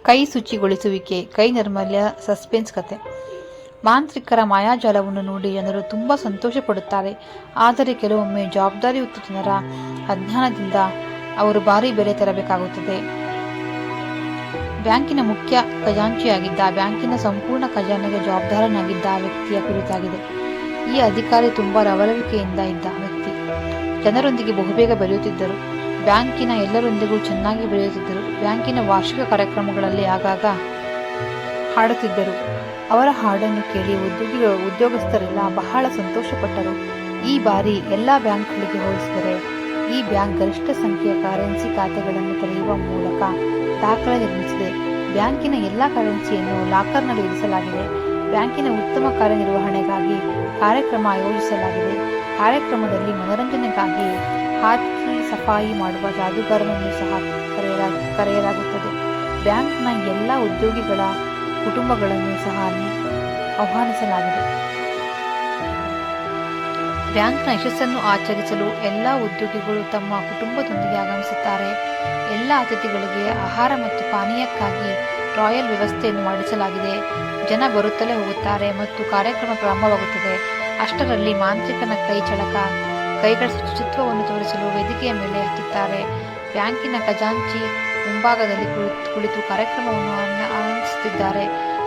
ಕೈ ಶುಚಿಗೊಳಿಸುವಿಕೆ, ಕೈ ನೈರ್ಮಲ್ಯ ಸಸ್ಪೆನ್ಸ್ ಕತೆ. ಮಾಂತ್ರಿಕರ ಮಾಯಾಜಾಲವನ್ನು ನೋಡಿ ಜನರು ತುಂಬ ಸಂತೋಷ ಪಡುತ್ತಾರೆ. ಆದರೆ ಕೆಲವೊಮ್ಮೆ ಜವಾಬ್ದಾರಿಯುತ ಜನರ ಅಜ್ಞಾನದಿಂದ ಅವರು ಭಾರೀ ಬೆಲೆ ತೆರಬೇಕಾಗುತ್ತದೆ. ಬ್ಯಾಂಕಿನ ಮುಖ್ಯ ಖಜಾಂಚಿಯಾಗಿದ್ದ, ಬ್ಯಾಂಕಿನ ಸಂಪೂರ್ಣ ಖಜಾನೆಗೆ ಜವಾಬ್ದಾರನಾಗಿದ್ದ ವ್ಯಕ್ತಿಯ ಕುರಿತಾಗಿದೆ. ಈ ಅಧಿಕಾರಿ ತುಂಬಾ ಲವಲವಿಕೆಯಿಂದ ಇದ್ದ ವ್ಯಕ್ತಿ. ಜನರೊಂದಿಗೆ ಬಹುಬೇಗ ಬೆರೆಯುತ್ತಿದ್ದರು. ಬ್ಯಾಂಕಿನ ಎಲ್ಲರೊಂದಿಗೂ ಚೆನ್ನಾಗಿ ಬೆರೆಯುತ್ತಿದ್ದರು. ಬ್ಯಾಂಕಿನ ವಾರ್ಷಿಕ ಕಾರ್ಯಕ್ರಮಗಳಲ್ಲಿ ಆಗಾಗ ಹಾಡುತ್ತಿದ್ದರು. ಅವರ ಹಾಡನ್ನು ಕೇಳಿ ಉದ್ಯೋಗಸ್ಥರೆಲ್ಲ ಬಹಳ ಸಂತೋಷಪಟ್ಟರು. ಈ ಬಾರಿ ಎಲ್ಲ ಬ್ಯಾಂಕ್ಗಳಿಗೆ ಹೋಲಿಸಿದರೆ ಈ ಬ್ಯಾಂಕ್ ಗರಿಷ್ಠ ಸಂಖ್ಯೆಯ ಕರೆನ್ಸಿ ಖಾತೆಗಳನ್ನು ತೆರೆಯುವ ಮೂಲಕ ದಾಖಲೆ ನಿರ್ಮಿಸಿದೆ. ಬ್ಯಾಂಕಿನ ಎಲ್ಲ ಕರೆನ್ಸಿಯನ್ನು ಲಾಕರ್ನಲ್ಲಿ ಇರಿಸಲಾಗಿದೆ. ಬ್ಯಾಂಕಿನ ಉತ್ತಮ ಕಾರ್ಯನಿರ್ವಹಣೆಗಾಗಿ ಕಾರ್ಯಕ್ರಮ ಆಯೋಜಿಸಲಾಗಿದೆ. ಕಾರ್ಯಕ್ರಮದಲ್ಲಿ ಮನರಂಜನೆಗಾಗಿ ಹಾಕಿ ಸಫಾಯಿ ಮಾಡುವ ಜಾದೂಗಾರನನ್ನು ಸಹ ಕರೆಯಲಾಗುತ್ತದೆ. ಬ್ಯಾಂಕ್ನ ಎಲ್ಲ ಉದ್ಯೋಗಿಗಳ ಕುಟುಂಬಗಳನ್ನು ಸಹ ಆಹ್ವಾನಿಸಲಾಗಿದೆ. ಬ್ಯಾಂಕ್ನ ಯಶಸ್ಸನ್ನು ಆಚರಿಸಲು ಎಲ್ಲ ಉದ್ಯೋಗಿಗಳು ತಮ್ಮ ಕುಟುಂಬದೊಂದಿಗೆ ಆಗಮಿಸುತ್ತಾರೆ. ಎಲ್ಲ ಅತಿಥಿಗಳಿಗೆ ಆಹಾರ ಮತ್ತು ಪಾನೀಯಕ್ಕಾಗಿ ರಾಯಲ್ ವ್ಯವಸ್ಥೆಯನ್ನು ಮಾಡಿಸಲಾಗಿದೆ. ಜನ ಬರುತ್ತಲೇ ಹೋಗುತ್ತಾರೆ ಮತ್ತು ಕಾರ್ಯಕ್ರಮ ಪ್ರಾರಂಭವಾಗುತ್ತದೆ. ಅಷ್ಟರಲ್ಲಿ ಮಾಂತ್ರಿಕನ ಕೈಗಳ ಶುಚಿತ್ವವನ್ನು ತೋರಿಸಲು ವೇದಿಕೆಯ ಮೇಲೆ ಹತ್ತುತ್ತಾರೆ. ಬ್ಯಾಂಕಿನ ಖಜಾಂಚಿ ಮುಂಭಾಗದಲ್ಲಿ ಕುಳಿತು ಕಾರ್ಯಕ್ರಮವನ್ನು ಆನಂದಿಸುತ್ತಿದ್ದಾರೆ.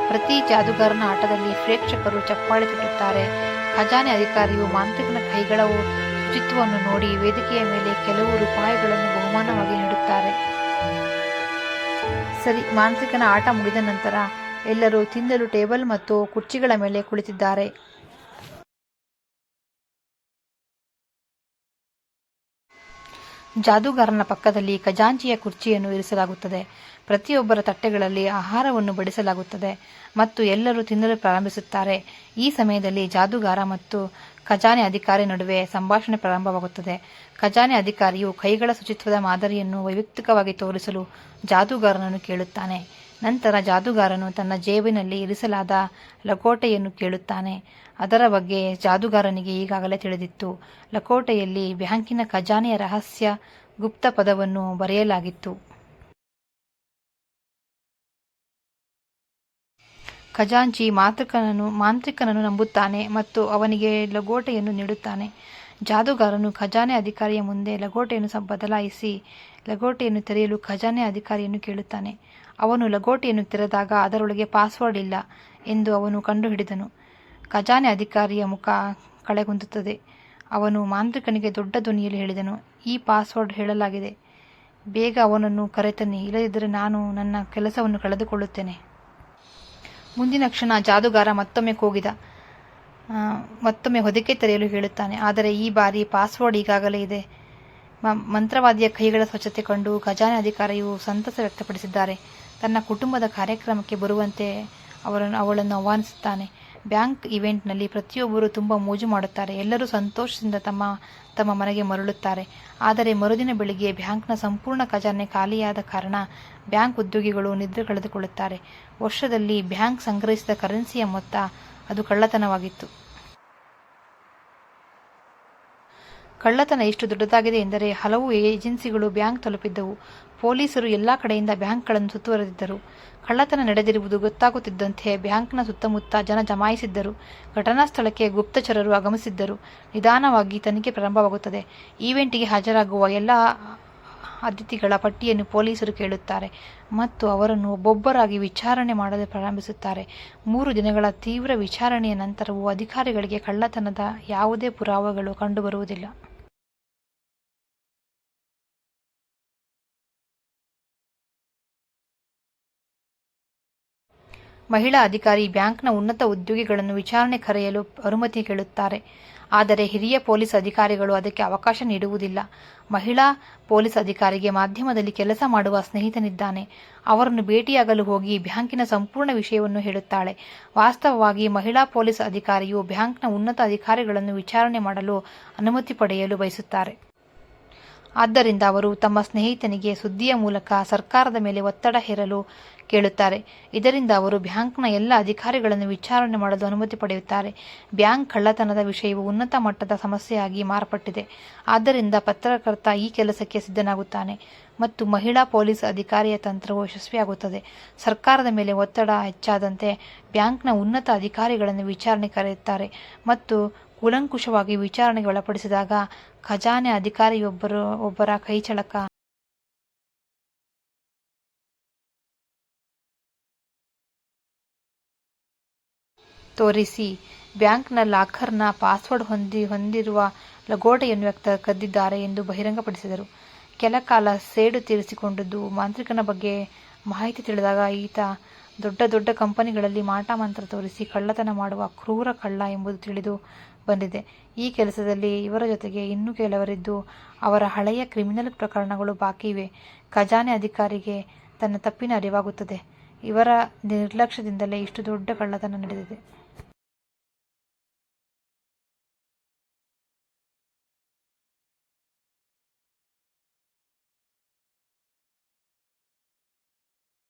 ಪ್ರತಿ ಜಾದೂಗಾರನ ಆಟದಲ್ಲಿ ಪ್ರೇಕ್ಷಕರು ಚಪ್ಪಾಳೆ ತಟ್ಟುತ್ತಾರೆ. ಖಜಾನೆ ಅಧಿಕಾರಿಯು ಮಾಂತ್ರಿಕನ ಕೈಗಳ ಶುಚಿತ್ವವನ್ನು ನೋಡಿ ವೇದಿಕೆಯ ಮೇಲೆ ಕೆಲವು ರೂಪಾಯಿಗಳನ್ನು ಬಹುಮಾನವಾಗಿ ನೀಡುತ್ತಾರೆ. ಸರಿ, ಮಾಂತ್ರಿಕನ ಆಟ ಮುಗಿದ ನಂತರ ಎಲ್ಲರೂ ತಿನ್ನಲು ಟೇಬಲ್ ಮತ್ತು ಕುರ್ಚಿಗಳ ಮೇಲೆ ಕುಳಿತಿದ್ದಾರೆ. ಜಾದೂಗಾರನ ಪಕ್ಕದಲ್ಲಿ ಖಜಾಂಚಿಯ ಕುರ್ಚಿಯನ್ನು ಇರಿಸಲಾಗುತ್ತದೆ. ಪ್ರತಿಯೊಬ್ಬರ ತಟ್ಟೆಗಳಲ್ಲಿ ಆಹಾರವನ್ನು ಬಡಿಸಲಾಗುತ್ತದೆ ಮತ್ತು ಎಲ್ಲರೂ ತಿನ್ನಲು ಪ್ರಾರಂಭಿಸುತ್ತಾರೆ. ಈ ಸಮಯದಲ್ಲಿ ಜಾದೂಗಾರ ಮತ್ತು ಖಜಾನೆ ಅಧಿಕಾರಿ ನಡುವೆ ಸಂಭಾಷಣೆ ಪ್ರಾರಂಭವಾಗುತ್ತದೆ. ಖಜಾನೆ ಅಧಿಕಾರಿಯು ಕೈಗಳ ಶುಚಿತ್ವದ ಮಾದರಿಯನ್ನು ವೈಯಕ್ತಿಕವಾಗಿ ತೋರಿಸಲು ಜಾದೂಗಾರನನ್ನು ಕೇಳುತ್ತಾನೆ. ನಂತರ ಜಾದೂಗಾರನು ತನ್ನ ಜೇಬಿನಲ್ಲಿ ಇರಿಸಲಾದ ಲಕೋಟೆಯನ್ನು ಕೇಳುತ್ತಾನೆ. ಅದರ ಬಗ್ಗೆ ಜಾದೂಗಾರನಿಗೆ ಈಗಾಗಲೇ ತಿಳಿದಿತ್ತು. ಲಕೋಟೆಯಲ್ಲಿ ಬ್ಯಾಂಕಿನ ಖಜಾನೆಯ ರಹಸ್ಯ ಗುಪ್ತ ಪದವನ್ನು ಬರೆಯಲಾಗಿತ್ತು. ಖಜಾಂಚಿ ಮಾಂತ್ರಿಕನನ್ನು ನಂಬುತ್ತಾನೆ ಮತ್ತು ಅವನಿಗೆ ಲಗೋಟೆಯನ್ನು ನೀಡುತ್ತಾನೆ. ಜಾದೂಗಾರನು ಖಜಾನೆ ಅಧಿಕಾರಿಯ ಮುಂದೆ ಲಗೋಟೆಯನ್ನು ಬದಲಾಯಿಸಿ ಲಗೋಟೆಯನ್ನು ತೆರೆಯಲು ಖಜಾನೆ ಅಧಿಕಾರಿಯನ್ನು ಕೇಳುತ್ತಾನೆ. ಅವನು ಲಗೋಟೆಯನ್ನು ತೆರೆದಾಗ ಅದರೊಳಗೆ ಪಾಸ್ವರ್ಡ್ ಇಲ್ಲ ಎಂದು ಅವನು ಕಂಡುಹಿಡಿದನು. ಖಜಾನೆ ಅಧಿಕಾರಿಯ ಮುಖ ಕಳೆಗುಂದುತ್ತದೆ. ಅವನು ಮಾಂತ್ರಿಕನಿಗೆ ದೊಡ್ಡ ಧ್ವನಿಯಲ್ಲಿ ಹೇಳಿದನು, ಈ ಪಾಸ್ವರ್ಡ್ ಹೇಳಲಾಗಿದೆ. ಬೇಗ ಅವನನ್ನು ಕರೆತನ್ನಿ, ಇಲ್ಲದಿದ್ದರೆ ನಾನು ನನ್ನ ಕೆಲಸವನ್ನು ಕಳೆದುಕೊಳ್ಳುತ್ತೇನೆ. ಮುಂದಿನ ಕ್ಷಣ ಜಾದೂಗಾರ ಮತ್ತೊಮ್ಮೆ ಕೂಗಿದ. ಮತ್ತೊಮ್ಮೆ ಹೊದಿಕೆ ತೆರೆಯಲು ಹೇಳುತ್ತಾನೆ. ಆದರೆ ಈ ಬಾರಿ ಪಾಸ್ವರ್ಡ್ ಈಗಾಗಲೇ ಇದೆ. ಮಂತ್ರವಾದಿಯ ಕೈಗಳ ಸ್ವಚ್ಛತೆ ಕಂಡು ಖಜಾನೆ ಅಧಿಕಾರಿಯು ಸಂತಸ ವ್ಯಕ್ತಪಡಿಸಿದ್ದಾರೆ. ತನ್ನ ಕುಟುಂಬದ ಕಾರ್ಯಕ್ರಮಕ್ಕೆ ಬರುವಂತೆ ಅವಳನ್ನು ಆಹ್ವಾನಿಸುತ್ತಾನೆ. ಬ್ಯಾಂಕ್ ಇವೆಂಟ್ನಲ್ಲಿ ಪ್ರತಿಯೊಬ್ಬರು ತುಂಬ ಮೋಜು ಮಾಡುತ್ತಾರೆ. ಎಲ್ಲರೂ ಸಂತೋಷದಿಂದ ತಮ್ಮ ತಮ್ಮ ಮನೆಗೆ ಮರಳುತ್ತಾರೆ. ಆದರೆ ಮರುದಿನ ಬೆಳಿಗ್ಗೆ ಬ್ಯಾಂಕ್ನ ಸಂಪೂರ್ಣ ಖಜಾನೆ ಖಾಲಿಯಾದ ಕಾರಣ ಬ್ಯಾಂಕ್ ಉದ್ಯೋಗಿಗಳು ನಿದ್ರೆ ಕಳೆದುಕೊಳ್ಳುತ್ತಾರೆ. ವರ್ಷದಲ್ಲಿ ಬ್ಯಾಂಕ್ ಸಂಗ್ರಹಿಸಿದ ಕರೆನ್ಸಿಯ ಮೊತ್ತ ಅದು ಕಳ್ಳತನವಾಗಿತ್ತು. ಕಳ್ಳತನ ಎಷ್ಟು ದೊಡ್ಡದಾಗಿದೆ ಎಂದರೆ ಹಲವು ಏಜೆನ್ಸಿಗಳು ಬ್ಯಾಂಕ್ ತಲುಪಿದ್ದವು. ಪೊಲೀಸರು ಎಲ್ಲಾ ಕಡೆಯಿಂದ ಬ್ಯಾಂಕ್ಗಳನ್ನು ಸುತ್ತುವರೆದಿದ್ದರು. ಕಳ್ಳತನ ನಡೆದಿರುವುದು ಗೊತ್ತಾಗುತ್ತಿದ್ದಂತೆ ಬ್ಯಾಂಕ್ನ ಸುತ್ತಮುತ್ತ ಜನ ಜಮಾಯಿಸಿದ್ದರು. ಘಟನಾ ಸ್ಥಳಕ್ಕೆ ಗುಪ್ತಚರರು ಆಗಮಿಸಿದ್ದರು. ನಿಧಾನವಾಗಿ ತನಿಖೆ ಪ್ರಾರಂಭವಾಗುತ್ತದೆ. ಈವೆಂಟ್ಗೆ ಹಾಜರಾಗುವ ಎಲ್ಲ ಅತಿಥಿಗಳ ಪಟ್ಟಿಯನ್ನು ಪೊಲೀಸರು ಕೇಳುತ್ತಾರೆ ಮತ್ತು ಅವರನ್ನು ಒಬ್ಬೊಬ್ಬರಾಗಿ ವಿಚಾರಣೆ ಮಾಡಲು ಪ್ರಾರಂಭಿಸುತ್ತಾರೆ. 3 ದಿನಗಳ ತೀವ್ರ ವಿಚಾರಣೆಯ ನಂತರವೂ ಅಧಿಕಾರಿಗಳಿಗೆ ಕಳ್ಳತನದ ಯಾವುದೇ ಪುರಾವೆಗಳು ಕಂಡುಬರುವುದಿಲ್ಲ. ಮಹಿಳಾ ಅಧಿಕಾರಿ ಬ್ಯಾಂಕ್ನ ಉನ್ನತ ಉದ್ಯೋಗಿಗಳನ್ನು ವಿಚಾರಣೆ ಕರೆಯಲು ಅನುಮತಿ ಕೇಳುತ್ತಾರೆ. ಆದರೆ ಹಿರಿಯ ಪೊಲೀಸ್ ಅಧಿಕಾರಿಗಳು ಅದಕ್ಕೆ ಅವಕಾಶ ನೀಡುವುದಿಲ್ಲ. ಮಹಿಳಾ ಪೊಲೀಸ್ ಅಧಿಕಾರಿಗೆ ಮಾಧ್ಯಮದಲ್ಲಿ ಕೆಲಸ ಮಾಡುವ ಸ್ನೇಹಿತನಿದ್ದಾನೆ. ಅವರನ್ನು ಭೇಟಿಯಾಗಲು ಹೋಗಿ ಬ್ಯಾಂಕಿನ ಸಂಪೂರ್ಣ ವಿಷಯವನ್ನು ಹೇಳುತ್ತಾಳೆ. ವಾಸ್ತವವಾಗಿ ಮಹಿಳಾ ಪೊಲೀಸ್ ಅಧಿಕಾರಿಯು ಬ್ಯಾಂಕ್ನ ಉನ್ನತ ಅಧಿಕಾರಿಗಳನ್ನು ವಿಚಾರಣೆ ಮಾಡಲು ಅನುಮತಿ ಪಡೆಯಲು ಬಯಸುತ್ತಾರೆ. ಆದ್ದರಿಂದ ಅವರು ತಮ್ಮ ಸ್ನೇಹಿತನಿಗೆ ಸುದ್ದಿಯ ಮೂಲಕ ಸರ್ಕಾರದ ಮೇಲೆ ಒತ್ತಡ ಹೇರಲು ಕೇಳುತ್ತಾರೆ. ಇದರಿಂದ ಅವರು ಬ್ಯಾಂಕ್ನ ಎಲ್ಲ ಅಧಿಕಾರಿಗಳನ್ನು ವಿಚಾರಣೆ ಮಾಡಲು ಅನುಮತಿ ಪಡೆಯುತ್ತಾರೆ. ಬ್ಯಾಂಕ್ ಕಳ್ಳತನದ ವಿಷಯವು ಉನ್ನತ ಮಟ್ಟದ ಸಮಸ್ಯೆಯಾಗಿ ಮಾರ್ಪಟ್ಟಿದೆ. ಆದ್ದರಿಂದ ಪತ್ರಕರ್ತ ಈ ಕೆಲಸಕ್ಕೆ ಸಿದ್ಧನಾಗುತ್ತಾನೆ. ಮತ್ತು ಮಹಿಳಾ ಪೊಲೀಸ್ ಅಧಿಕಾರಿಯ ತಂತ್ರವು ಯಶಸ್ವಿಯಾಗುತ್ತದೆ. ಸರ್ಕಾರದ ಮೇಲೆ ಒತ್ತಡ ಹೆಚ್ಚಾದಂತೆ ಬ್ಯಾಂಕ್ನ ಉನ್ನತ ಅಧಿಕಾರಿಗಳನ್ನು ವಿಚಾರಣೆ ಕರೆಯುತ್ತಾರೆ ಮತ್ತು ಕೂಲಂಕುಷವಾಗಿ ವಿಚಾರಣೆಗೆ ಒಳಪಡಿಸಿದಾಗ ಖಜಾನೆ ಅಧಿಕಾರಿಯೊಬ್ಬರ ಕೈಚಳಕ ತೋರಿಸಿ ಬ್ಯಾಂಕ್ನ ಲಾಕರ್ನ ಪಾಸ್ವರ್ಡ್ ಹೊಂದಿರುವ ಲಗೋಟೆಯನ್ನು ಕದ್ದಿದ್ದಾರೆ ಎಂದು ಬಹಿರಂಗಪಡಿಸಿದರು. ಕೆಲಕಾಲ ಸೇಡು ತೀರಿಸಿಕೊಂಡಿದ್ದು ಮಾಂತ್ರಿಕನ ಬಗ್ಗೆ ಮಾಹಿತಿ ತಿಳಿದಾಗ ಈತ ದೊಡ್ಡ ಕಂಪನಿಗಳಲ್ಲಿ ಮಾಟಮಂತ್ರ ತೋರಿಸಿ ಕಳ್ಳತನ ಮಾಡುವ ಕ್ರೂರ ಕಳ್ಳ ಎಂಬುದು ತಿಳಿದು ಬಂದಿದೆ. ಈ ಕೆಲಸದಲ್ಲಿ ಇವರ ಜೊತೆಗೆ ಇನ್ನೂ ಕೆಲವರಿದ್ದು ಅವರ ಹಳೆಯ ಕ್ರಿಮಿನಲ್ ಪ್ರಕರಣಗಳು ಬಾಕಿ ಇವೆ. ಖಜಾನೆ ಅಧಿಕಾರಿಗೆ ತನ್ನ ತಪ್ಪಿನ ಅರಿವಾಗುತ್ತದೆ. ಇವರ ನಿರ್ಲಕ್ಷ್ಯದಿಂದಲೇ ಇಷ್ಟು ದೊಡ್ಡ ಕಳ್ಳತನ ನಡೆದಿದೆ.